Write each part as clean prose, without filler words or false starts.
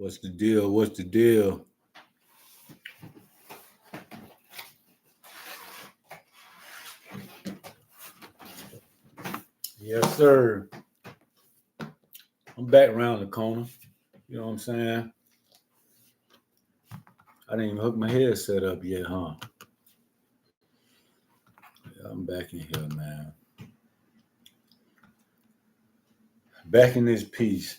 What's the deal? What's the deal? Yes, sir. I'm back around the corner. You know what I'm saying? I didn't even hook my headset up yet, huh? Yeah, I'm back in here, man. Back in this piece.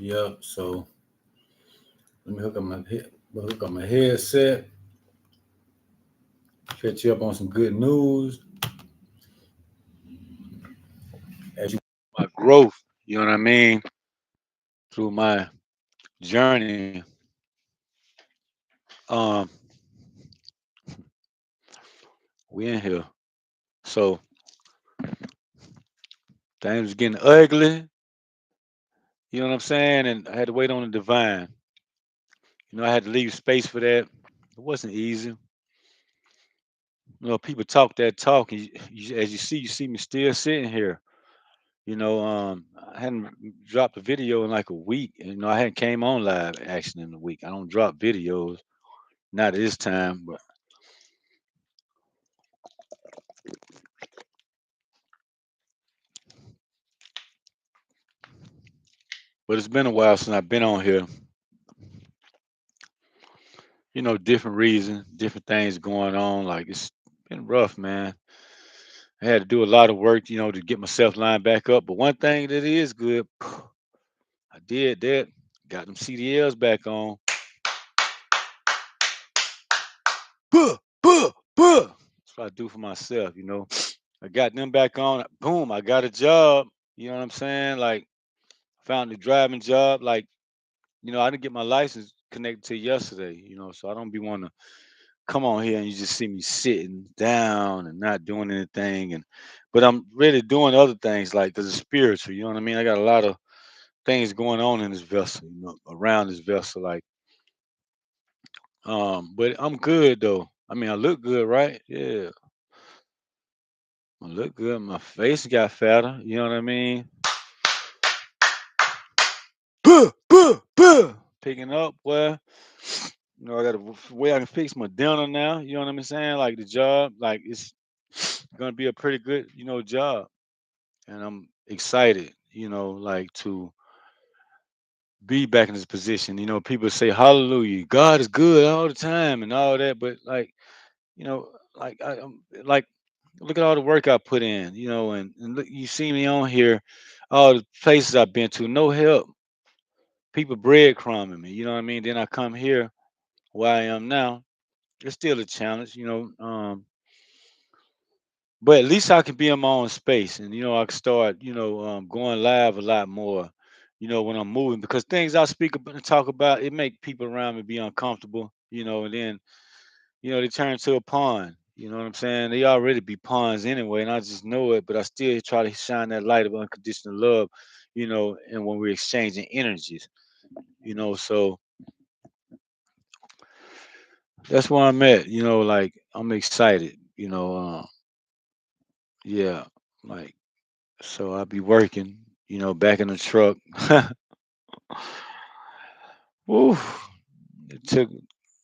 Yep. So let me hook up my headset. Catch you up on some good news as you my growth. You know what I mean? Through my journey. Um, we in here. So things was getting ugly. You know what I'm saying? And I had to wait on the divine. I had to leave space for that. It wasn't easy. People talk that talk, and as you see me still sitting here. I hadn't dropped a video in like a week. And, I hadn't came on live action in a week. I don't drop videos, not at this time, but it's been a while since I've been on here. Different reasons, different things going on. Like it's been rough, man. I had to do a lot of work, to get myself lined back up. But one thing that is good, I did that. Got them CDLs back on. Buh, buh, buh. That's what I do for myself. I got them back on. Boom, I got a job. You know what I'm saying? Like, found a driving job. Like, I didn't get my license connected to yesterday, so I don't be want to come on here and you just see me sitting down and not doing anything. But I'm really doing other things, like, because it's spiritual. You know what I mean? I got a lot of things going on in this vessel, around this vessel. Like, but I'm good though. I mean, I look good, right? Yeah, I look good. My face got fatter. You know what I mean? Buh, buh, buh. Picking up, well, I got a way I can fix my dinner now. You know what I'm saying? Like the job, like it's gonna be a pretty good, job, and I'm excited. Like to be back in this position. People say Hallelujah, God is good all the time and all that, but like, like I'm like, look at all the work I put in. And look, you see me on here, all the places I've been to, no help. People breadcrumbing me. You know what I mean? Then I come here where I am now. It's still a challenge, but at least I can be in my own space, and I can start, going live a lot more, when I'm moving, because things I speak about and talk about, it make people around me be uncomfortable, and then they turn to a pawn. You know what I'm saying? They already be pawns anyway, and I just know it, but I still try to shine that light of unconditional love, and when we're exchanging energies, so that's where I'm at. Like I'm excited. Yeah, like so I'll be working. Back in the truck. Woo! It took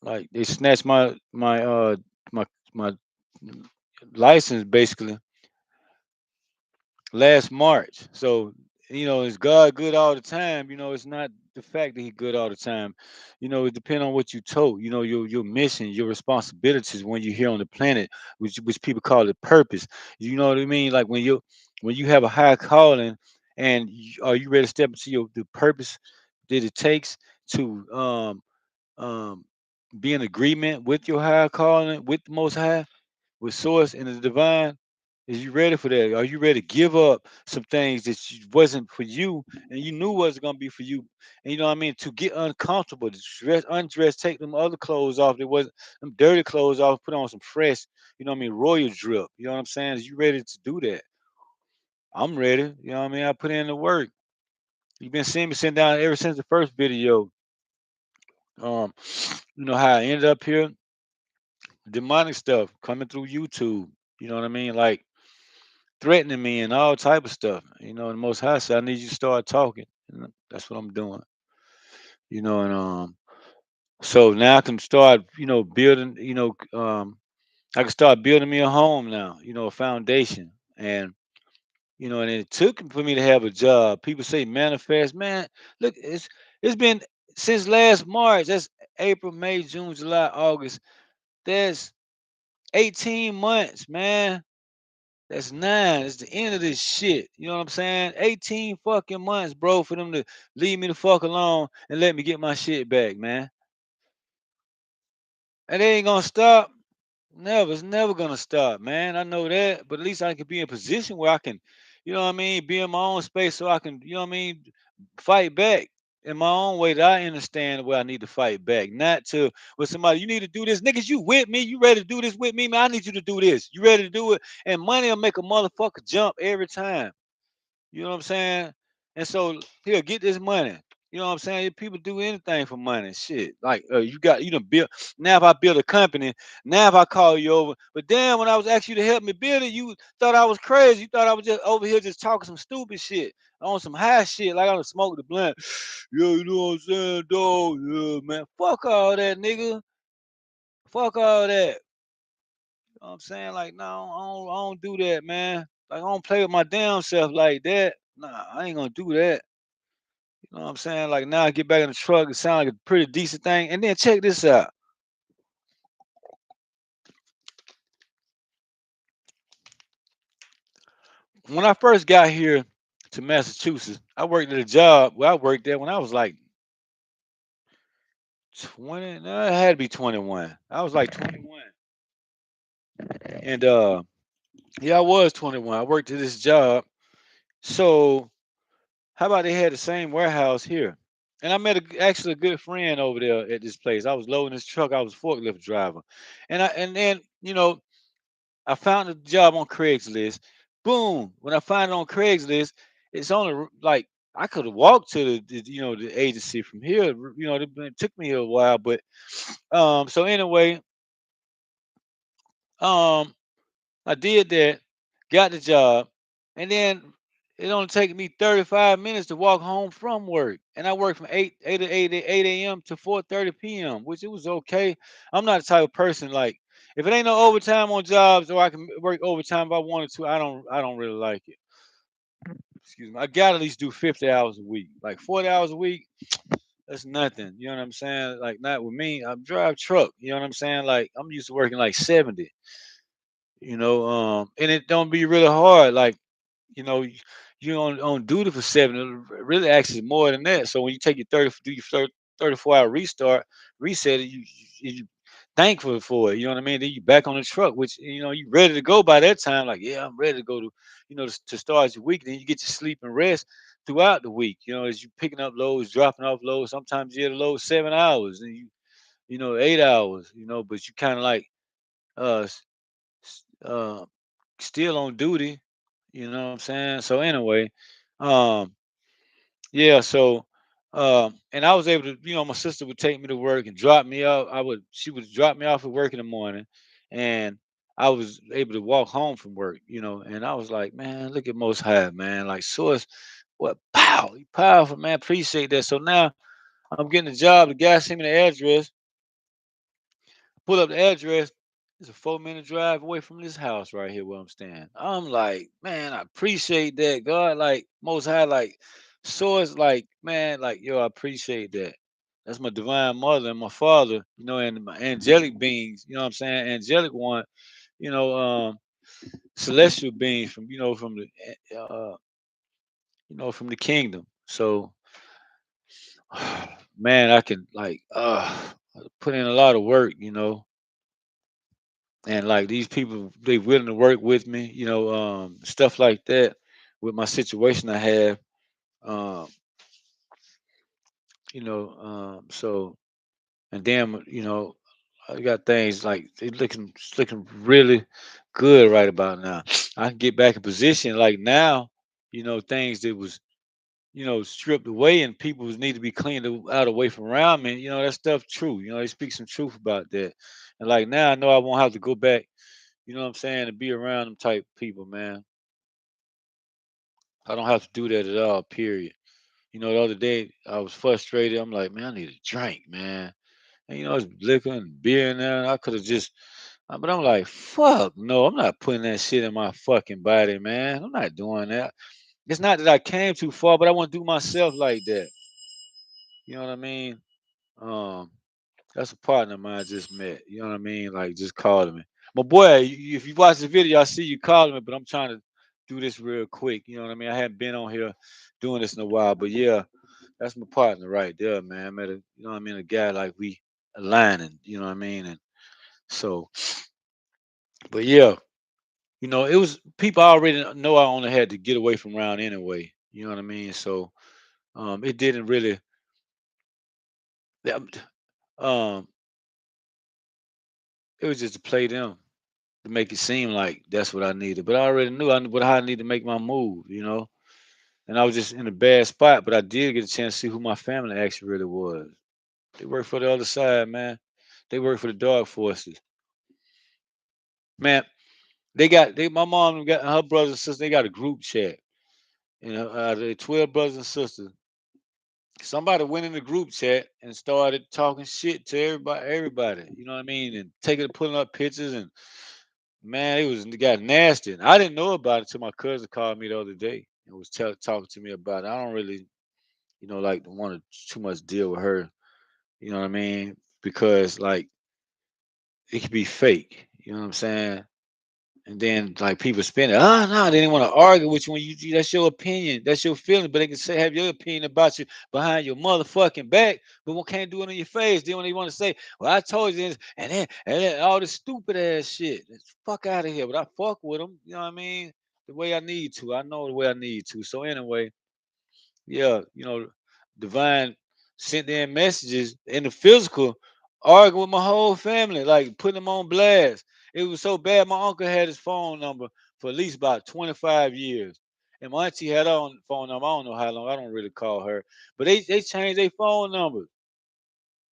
like they snatched my my license basically last March. So, is God good all the time? It's not the fact that He good all the time. It depends on what you told. Your mission, your responsibilities when you're here on the planet, which people call it purpose. You know what I mean? Like when you have a high calling, and are you ready to step into the purpose that it takes to um be in agreement with your high calling, with the Most High, with Source and the Divine? Is you ready for that? Are you ready to give up some things that wasn't for you and you knew wasn't gonna be for you? And you know what I mean? To get uncomfortable, to dress, undress, take them other clothes off. That wasn't them dirty clothes off. Put on some fresh. You know what I mean? Royal drip. You know what I'm saying? Is you ready to do that? I'm ready. You know what I mean? I put in the work. You've been seeing me sitting down ever since the first video. Um, how I ended up here, demonic stuff coming through YouTube. You know what I mean? Like threatening me and all type of stuff. The Most High said, "I need you to start talking." And that's what I'm doing. And so now I can start, building. I can start building me a home now. A foundation, and it took for me to have a job. People say manifest, man. Look, it's been since last March. That's April, May, June, July, August. That's 18 months, man. That's 9. It's the end of this shit. You know what I'm saying? 18 fucking months, bro, for them to leave me the fuck alone and let me get my shit back, man. And they ain't gonna stop. Never. It's never gonna stop, man. I know that. But at least I can be in a position where I can, what I mean, be in my own space so I can, what I mean, fight back in my own way that I understand where I need to fight back. Not to with somebody, you need to do this. Niggas, you with me? You ready to do this with me, man? I need you to do this. You ready to do it? And money will make a motherfucker jump every time. You know what I'm saying? And so here, get this money. You know what I'm saying? People do anything for money. Shit. Like you done build now if I build a company, now if I call you over. But then when I was asking you to help me build it, you thought I was crazy. You thought I was just over here just talking some stupid shit. On some high shit, like I was smoking the blunt. Yeah, you know what I'm saying, dog? Yeah, man. Fuck all that, nigga. Fuck all that. You know what I'm saying? Like, no, I don't do that, man. Like, I don't play with my damn self like that. Nah, I ain't gonna do that. You know what I'm saying? Like, now I get back in the truck, it sounds like a pretty decent thing. And then check this out. When I first got here to Massachusetts, I worked at a job where I worked there when I was like 20. No, it had to be 21. I was like 21. And yeah, I was 21. I worked at this job. So how about they had the same warehouse here? And I met actually a good friend over there at this place. I was loading this truck. I was a forklift driver, and then I found a job on Craigslist. Boom! When I find it on Craigslist, it's only like I could have walked to the agency from here. It took me a while, but so anyway, um, I did that, got the job, and then it only take me 35 minutes to walk home from work. And I work from 8 a.m. to 4:30 p.m., which it was okay. I'm not the type of person like if it ain't no overtime on jobs or I can work overtime if I wanted to, I don't really like it. Excuse me. I gotta at least do 50 hours a week. Like 40 hours a week, that's nothing. You know what I'm saying? Like not with me. I drive truck. You know what I'm saying? Like I'm used to working like 70. And it don't be really hard. Like, you know, you on duty for 7. It really actually more than that. So when you take your 34-hour restart, reset it, you thankful for it. You know what I mean? Then you back on the truck, which you ready to go by that time. Like, yeah, I'm ready to go to start your week. Then you get to sleep and rest throughout the week. As you picking up loads, dropping off loads. Sometimes you get a load 7 hours, and 8 hours. But you kind of like uh uh still on duty. You know what I'm saying? So anyway, um, yeah. So, and I was able to, my sister would take me to work and drop me off. She would drop me off at work in the morning, and I was able to walk home from work. And I was like, man, look at Most High, man. Like source, what pow, he powerful, man. Appreciate that. So now I'm getting a job. The guy sent me the address. Pull up the address. It's a 4-minute drive away from this house right here where I'm staying. I'm like, man, I appreciate that. God, like, most high, like, source, like, man, like, yo, I appreciate that. That's my divine mother and my father, and my angelic beings, you know what I'm saying? Angelic one, you know, um, celestial beings from, from the kingdom. So, man, I can like put in a lot of work. And like these people they willing to work with me, stuff like that with my situation I have. um so and then I got things like it's looking really good right about now. I can get back in position like now. Things that was stripped away and people need to be cleaned out away from around me. That stuff true. They speak some truth about that. And like now I know I won't have to go back, you know what I'm saying, to be around them type people, man. I don't have to do that at all, period. The other day I was frustrated. I'm like, man, I need a drink, man. And it's liquor and beer in there. And I could have just, but I'm like, fuck, no, I'm not putting that shit in my fucking body, man. I'm not doing that. It's not that I came too far, but I want to do myself like that. You know what I mean? Um, that's a partner of mine I just met. You know what I mean? Like just calling me. My boy, if you watch the video, I see you calling me, but I'm trying to do this real quick. You know what I mean? I haven't been on here doing this in a while, but yeah, that's my partner right there, man. I met a guy like we aligning, you know what I mean? And so, but yeah, it was people I already know I only had to get away from around anyway. You know what I mean? So, it didn't really, um, it was just to play them to make it seem like that's what I needed. But I already knew how I need to make my move, And I was just in a bad spot, but I did get a chance to see who my family actually really was. They work for the other side, man. They work for the dark forces, man. My mom got her brothers and sisters. They got a group chat, they 12 brothers and sisters. Somebody went in the group chat and started talking shit to everybody. You know what I mean, and pulling up pictures, and man, it got nasty. And I didn't know about it till my cousin called me the other day and was talking to me about it. I don't really, like to want to too much deal with her. You know what I mean? Because like it could be fake. You know what I'm saying? And then like people spin it. No, they didn't want to argue with you when that's your opinion, that's your feeling, but they can say have your opinion about you behind your motherfucking back, but one can't do it in your face. Then when they want to say, well, I told you this, and then all this stupid ass shit. Fuck out of here. But I fuck with them, you know what I mean? The way I need to. I know the way I need to. So anyway, yeah, divine sent in messages in the physical, arguing with my whole family, like putting them on blast. It was so bad. My uncle had his phone number for at least about 25 years. And my auntie had her own phone number. I don't know how long. I don't really call her. But they changed their phone numbers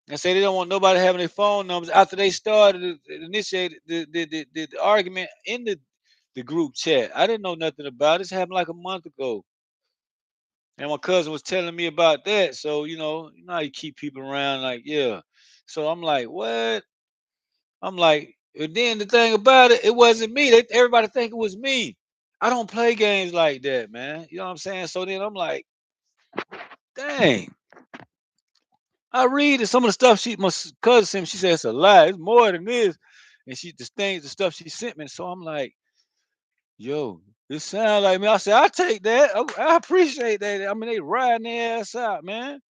and say they don't want nobody having their phone numbers after they started initiated the argument in the group chat. I didn't know nothing about it. This happened like a month ago. And my cousin was telling me about that. So, how you keep people around, like, yeah. So I'm like, what? I'm like, and then the thing about it, it wasn't me. Everybody think it was me. I don't play games like that, man. You know what I'm saying? So then I'm like, dang. I read some of the stuff cousin sent me. She said it's a lie. It's more than this. And she disdains the stuff she sent me. So I'm like, yo, this sound like me. I said, I take that. I appreciate that. I mean, they riding their ass out, man.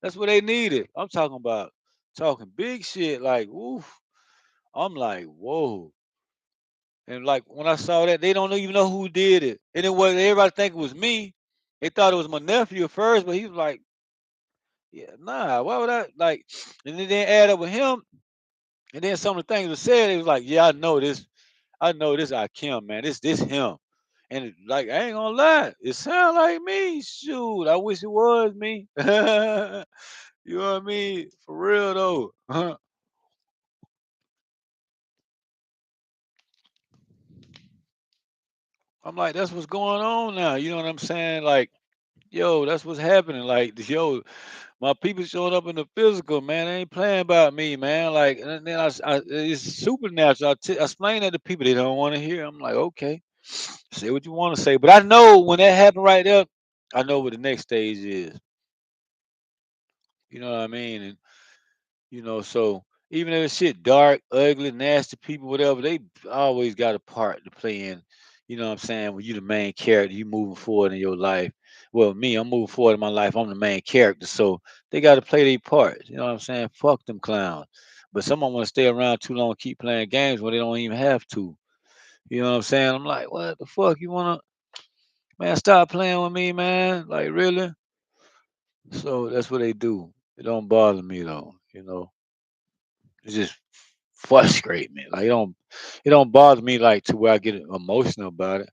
That's what they needed. I'm talking about talking big shit. Like, oof. I'm like, whoa. And like when I saw that, they don't even know who did it. And it was everybody think it was me. They thought it was my nephew at first, but he was like, yeah, nah, why would I like? And then they add up with him. And then some of the things were said, it was like, yeah, I know this Kim, man. This him. And like, I ain't gonna lie, it sound like me. Shoot, I wish it was me. You know what I mean? For real though. I'm like, that's what's going on now. You know what I'm saying? Like, yo, that's what's happening. Like, yo, my people showing up in the physical, man. They ain't playing about me, man. Like, and then it's supernatural. I explain that to people they don't want to hear. I'm like, okay, say what you want to say. But I know when that happened right there, I know what the next stage is. You know what I mean? And so even if it's shit dark, ugly, nasty people, whatever, they always got a part to play in. You know what I'm saying? When you the main character, you moving forward in your life. Well, me, I'm moving forward in my life. I'm the main character, so they got to play their part. You know what I'm saying? Fuck them clowns. But someone want to stay around too long, keep playing games when they don't even have to. You know what I'm saying? I'm like, what the fuck? You wanna, man, stop playing with me, man? Like, really? So that's what they do. It don't bother me though. It just frustrate me. Like it don't bother me like to where I get emotional about it.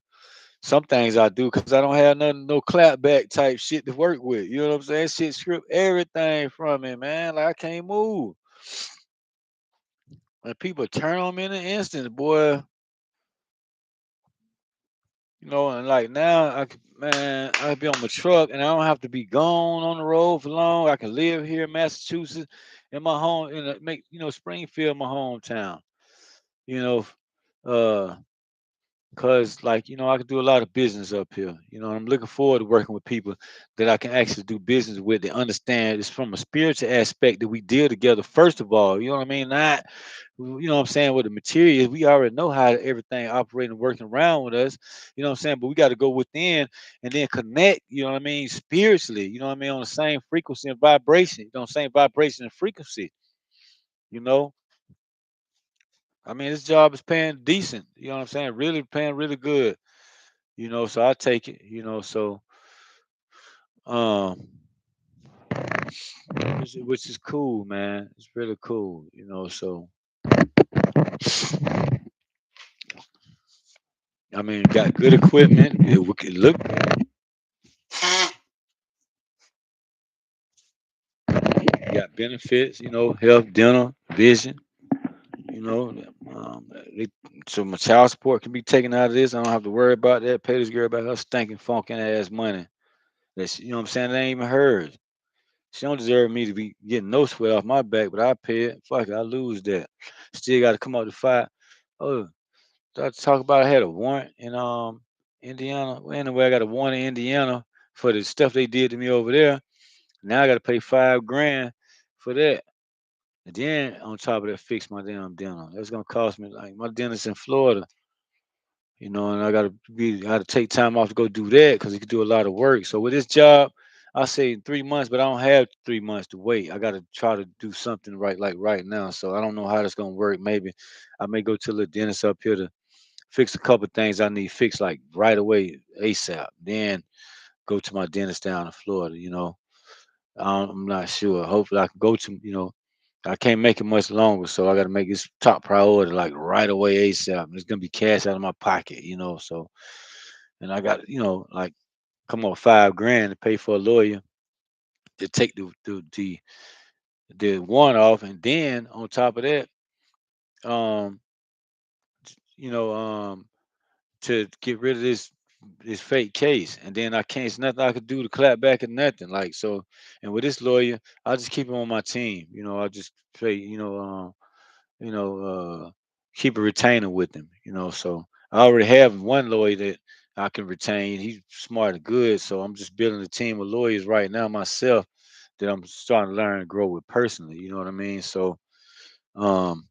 Some things I do because I don't have nothing, no clapback type shit to work with. You know what I'm saying? Shit script everything from me, man. Like I can't move. When people turn on me in an instant, boy, And like now, man, I could be on my truck, and I don't have to be gone on the road for long. I can live here in Massachusetts, in my home, make Springfield my hometown. You know, uh, cause like I can do a lot of business up here. And I'm looking forward to working with people that I can actually do business with. That understand it's from a spiritual aspect that we deal together. First of all, you know what I mean. Not, what I'm saying, with the material, we already know how everything operating and working around with us. You know what I'm saying. But we got to go within and then connect. You know what I mean, spiritually. You know what I mean, on the same frequency and vibration. Same vibration and frequency. You know. I mean, this job is paying decent. You know what I'm saying? Really paying really good. So I take it, so um which is cool, man. It's really cool, so I mean, got good equipment. We can look, got benefits, health, dental, vision, you know. Um, they, so my child support can be taken out of this. I don't have to worry about that. Pay this girl about her stinking funkin' ass money. That's what I'm saying. That ain't even hers. She don't deserve me to be getting no sweat off my back, but I pay it. Fuck it, I lose that. Still got to come out to fight. Oh, did I talk about I had a warrant in Indiana? Well, anyway, I got a warrant in Indiana for the stuff they did to me over there. Now I got to pay 5 grand for that. And then on top of that, fix my damn dental. That's gonna cost me, like, my dentist in Florida. And I gotta take time off to go do that because he could do a lot of work. So with this job, I say 3 months, but I don't have 3 months to wait. I gotta try to do something right, like right now. So I don't know how that's gonna work. Maybe I may go to the dentist up here to fix a couple things I need fixed, like right away, ASAP. Then go to my dentist down in Florida. I'm not sure. Hopefully I can go to. I can't make it much longer, so I got to make this top priority, like right away, ASAP. It's gonna be cash out of my pocket. So, and I got, like, come on, 5 grand to pay for a lawyer to take the one off, and then on top of that, um, you know, to get rid of this fake case, and then I can't. It's nothing I could do to clap back at nothing. Like, so, and with this lawyer, I just keep him on my team. I just play. You know, keep a retainer with him. So I already have one lawyer that I can retain. He's smart and good. So I'm just building a team of lawyers right now myself that I'm starting to learn and grow with personally. You know what I mean? So, um,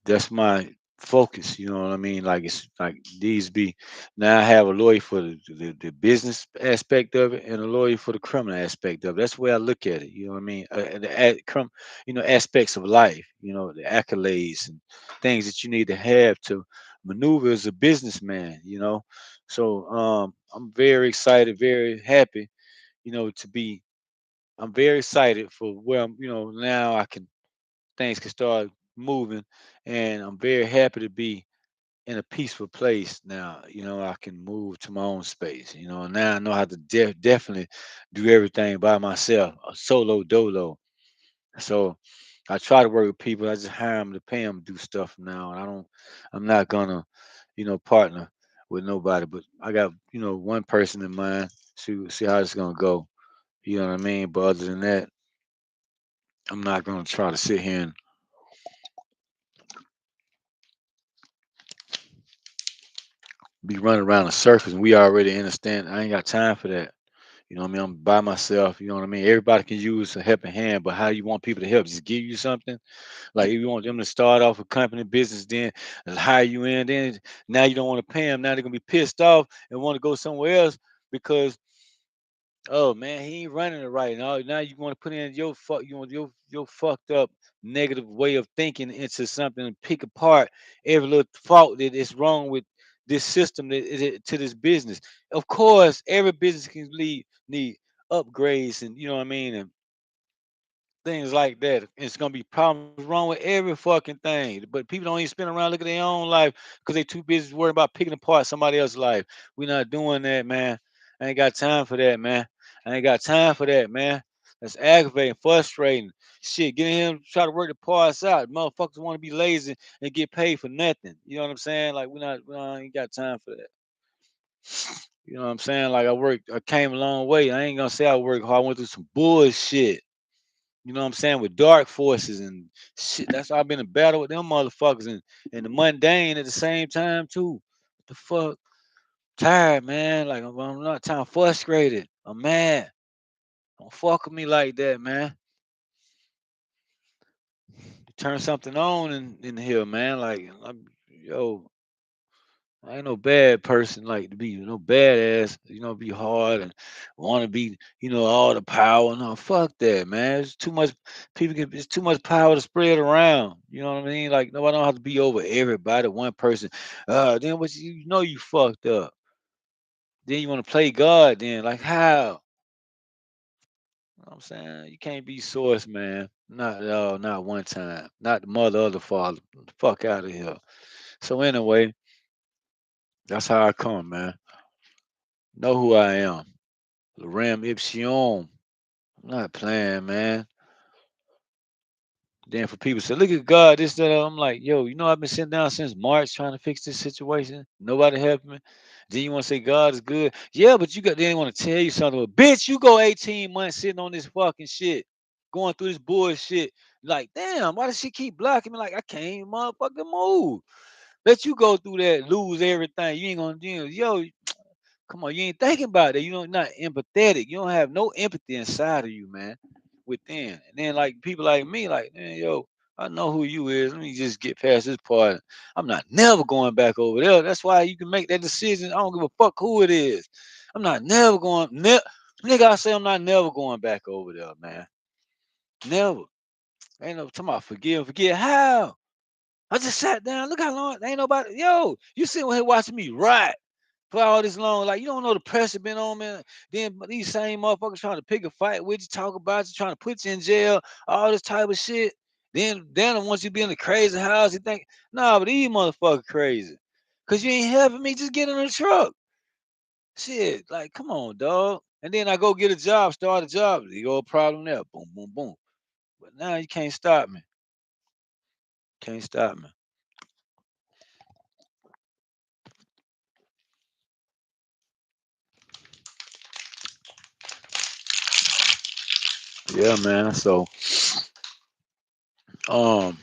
that's my focus. You know what I mean? Like, it's like these be now I have a lawyer for the business aspect of it and a lawyer for the criminal aspect of it. That's the way I look at it. You know what I mean? Aspects of life. The accolades and things that you need to have to maneuver as a businessman. So I'm very excited, very happy. To be. I'm very excited for where I'm. Now I can things can start moving, and I'm very happy to be in a peaceful place now. I can move to my own space. And now I know how to definitely do everything by myself, a solo dolo. So I try to work with people. I just hire them to pay them to do stuff now, and I'm not gonna, partner with nobody. But I got, one person in mind. See how it's gonna go. You know what I mean? But other than that, I'm not gonna try to sit here and be running around the surface, and we already understand. I ain't got time for that. You know what I mean? I'm by myself. You know what I mean? Everybody can use a helping hand, but how you want people to help? Just give you something? Like, if you want them to start off a company business, then hire you in, then now you don't want to pay them. Now they're gonna be pissed off and want to go somewhere else because, oh man, he ain't running it right now. Now you want to put in you want your fucked up negative way of thinking into something and pick apart every little fault that is wrong with this system to this business. Of course, every business can need upgrades, and you know what I mean, and things like that. It's gonna be problems wrong with every fucking thing. But people don't even spin around look at their own life because they too busy worrying about picking apart somebody else's life. We're not doing that, man. I ain't got time for that, man. I ain't got time for that, man. That's aggravating, frustrating. Shit, getting him try to work the parts out. Motherfuckers want to be lazy and get paid for nothing. You know what I'm saying? Like, we not, we ain't got time for that. You know what I'm saying? Like I came a long way. I ain't gonna say I worked hard. I went through some bullshit. You know what I'm saying? With dark forces and shit. That's why I've been in battle with them motherfuckers and the mundane at the same time too. What the fuck? Tired, man. Like I'm not time frustrated. I'm mad. Don't fuck with me like that, man. Turn something on in here, man. Like yo, I ain't no bad person like to be no badass, be hard and want to be, all the power. No, fuck that, man. It's too much it's too much power to spread around. You know what I mean? Like nobody don't have to be over everybody, one person. Then what you fucked up. Then you want to play God then. Like how? You know what I'm saying? You can't be source, man. Not at all, not one time. Not the mother or the father. Fuck out of here. So anyway, that's how I come, man. Know who I am. Ram Ipsion. I'm not playing, man. Then for people to say, look at God, this, that, I'm like, yo, I've been sitting down since March trying to fix this situation. Nobody helping me. Then you want to say God is good. Yeah, but they want to tell you something. Well, bitch, you go 18 months sitting on this fucking shit, going through this bullshit. Like, damn, why does she keep blocking me? Like, I can't motherfucking move. Let you go through that, lose everything. You ain't gonna, yo, come on, you ain't thinking about it. Not empathetic. You don't have no empathy inside of you, man. Within. And then like people like me, like, man, yo, I know who you is. Let me just get past this part. I'm not never going back over there. That's why you can make that decision. I don't give a fuck who it is. I'm not never going. Nigga, I say I'm not never going back over there, man. Never. Ain't no talking about forget how. I just sat down. Look how long. Ain't nobody. Yo, you sitting here watching me right for all this long. Like, you don't know the pressure been on, man. Then these same motherfuckers trying to pick a fight with you, talk about you, trying to put you in jail, all this type of shit. Then once you be in the crazy house, you think, nah, but these motherfuckers crazy. Cause you ain't helping me, just get in the truck. Shit, like, come on, dog. And then I go get a job, start a job. You go a problem there. Boom, boom, boom. But now you can't stop me. Can't stop me. Yeah, man. So, um,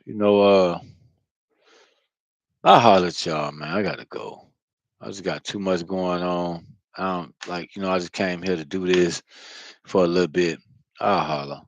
you know, I'll holler at y'all, man. I gotta go. I just got too much going on. I don't like, I just came here to do this for a little bit. I'll holler.